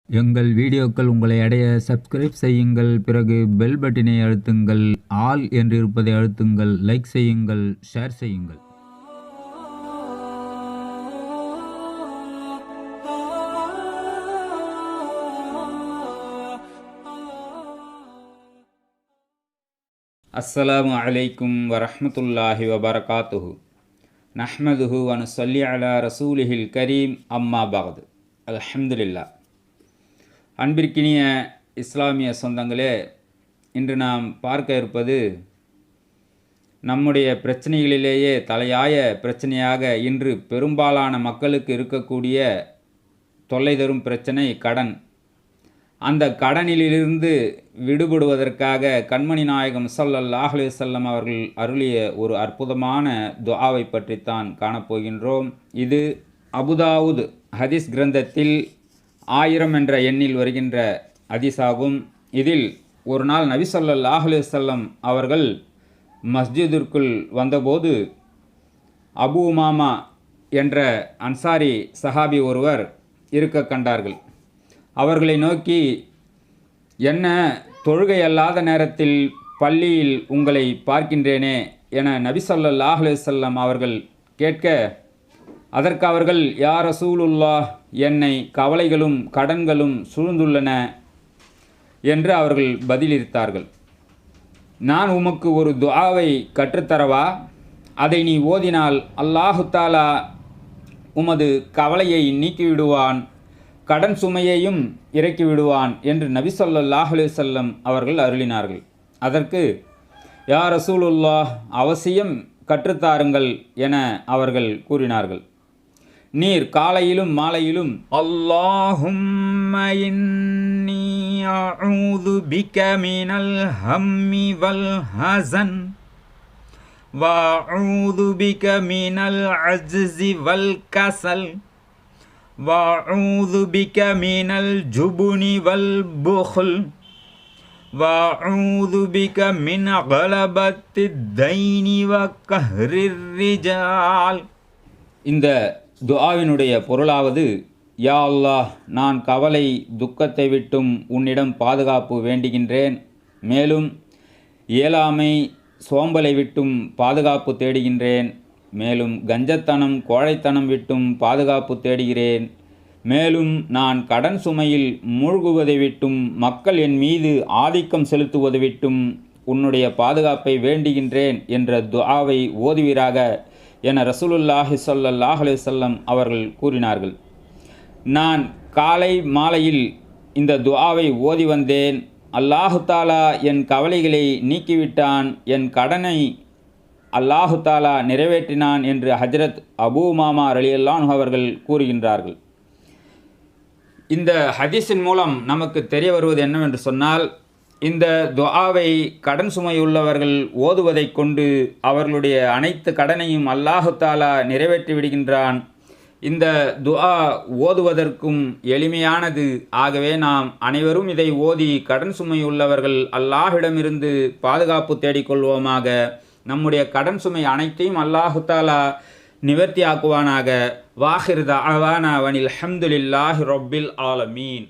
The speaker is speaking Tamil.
எங்கள் வீடியோக்கள் உங்களை அடைய சப்ஸ்கிரைப் செய்யுங்கள், பிறகு பெல் பட்டனை அழுத்துங்கள், ஆல் என்று இருப்பதை அழுத்துங்கள், லைக் செய்யுங்கள், ஷேர் செய்யுங்கள். அஸ்ஸலாமு அலைக்கும் வரஹ்மத்துல்லாஹி வபரகாத்துஹு. நஹ்மதுஹு வ நுஸல்லி அலா ரசூலிஹில் கரீம். அம்மா பஅத். அல்ஹம்துலில்லாஹ். அன்பிற்கினிய இஸ்லாமிய சொந்தங்களே, இன்று நாம் பார்க்க இருப்பது நம்முடைய பிரச்சனைகளிலேயே தலையாய பிரச்சனையாக இன்று பெரும்பாலான மக்களுக்கு இருக்கக்கூடிய தொல்லை தரும் பிரச்சனை கடன். அந்த கடனிலிருந்து விடுபடுவதற்காக கண்மணி நாயகம் ஸல்லல்லாஹு அலைஹி வஸல்லம் அவர்கள் அருளிய ஒரு அற்புதமான துஆவை பற்றித்தான் காணப்போகின்றோம். இது அபுதாவுத் ஹதீஸ் கிரந்தத்தில் 1000 என்ற எண்ணில் வருகின்ற ஹதீஸாகும். இதில் ஒரு நாள் நபி ஸல்லல்லாஹு அலைஹி வஸல்லம் அவர்கள் மஸ்ஜிதிற்குள் வந்தபோது அபூ உமாமா என்ற அன்சாரி சஹாபி ஒருவர் இருக்க கண்டார்கள். அவர்களை நோக்கி, என்ன தொழுகை அல்லாத நேரத்தில் பள்ளியில் உங்களை பார்க்கின்றேனே என நபி ஸல்லல்லாஹு அலைஹி வஸல்லம் அவர்கள் கேட்க, அதற்கு அவர்கள், யா ரசூலுல்லாஹ், என்னை கவலைகளும் கடன்களும் சூழ்ந்துள்ளன என்று அவர்கள் பதிலளித்தார்கள். நான் உமக்கு ஒரு துஆவை கற்றுத்தரவா? அதை நீ ஓதினால் அல்லாஹு தஆலா உமது கவலையை நீக்கிவிடுவான், கடன் சுமையையும் இறக்கிவிடுவான் என்று நபி ஸல்லல்லாஹு அலைஹி வஸல்லம் அவர்கள் அருளினார்கள். அதற்கு, யா ரசூலுல்லாஹ், அவசியம் கற்றுத்தாருங்கள் என அவர்கள் கூறினார்கள். நீர் காலையிலும் மாலையிலும் அல்லாஹும்ம இன்னி அஊது பிக மினல் ஹம்மி வல் ஹஸன் வ அஊது பிக மினல் அஜ்ஸி வல் கஸல் வஅஊது பிக மினல் ஜுபுனி வல் புஹ்ல் வஅஊது பிக மின் கலபத்தித் தைனி வ கஹ்ரிர் ரிஜால். இந்த துஆவினுடைய பொருளாவது, யா அல்லாஹ், நான் கவலை துக்கத்தை விட்டும் உன்னிடம் பாதுகாப்பு வேண்டுகின்றேன். மேலும் இயலாமை சோம்பலை விட்டும் பாதுகாப்பு தேடுகின்றேன். மேலும் கஞ்சத்தனம் கோழைத்தனம் விட்டும் பாதுகாப்பு தேடுகிறேன். மேலும் நான் கடன் சுமையில் மூழ்குவதை விட்டும் மக்கள் என் மீது ஆதிக்கம் செலுத்துவதை விட்டும் உன்னுடைய பாதுகாப்பை வேண்டுகின்றேன் என்ற துஆவை ஓதுவீராக என ரசூலுல்லாஹி ஸல்லல்லாஹு அலைஹி வஸல்லம் அவர்கள் கூறினார்கள். நான் காலை மாலையில் இந்த துஆவை ஓதி வந்தேன். அல்லாஹு தஆலா என் கவலைகளை நீக்கிவிட்டான், என் கடனை அல்லாஹு தஆலா நிறைவேற்றினான் என்று ஹஜ்ரத் அபூ உமாமா ரலியல்லாஹு அன்ஹு அவர்கள் கூறுகின்றார்கள். இந்த ஹதீஸின் மூலம் நமக்கு தெரிய வருவது என்னவென்று சொன்னால், இந்த துஆவை கடன் சுமையுள்ளவர்கள் ஓதுவதை கொண்டு அவர்களுடைய அனைத்து கடனையும் அல்லாஹு தஆலா நிறைவேற்றி விடுகின்றான். இந்த துஆ ஓதுவதற்கும் எளிமையானது. ஆகவே நாம் அனைவரும் இதை ஓதி கடன் சுமையுள்ளவர்கள் அல்லாஹ்விடமிருந்து பாதுகாப்பு தேடிக்கொள்வோமாக. நம்முடைய கடன் சுமை அனைத்தையும் அல்லாஹு தஆலா நிவர்த்தி ஆக்குவானாக. வாஹிர் தஅவானா வனில் ஹம்துலில்லாஹி ரப்பில் ஆலமீன்.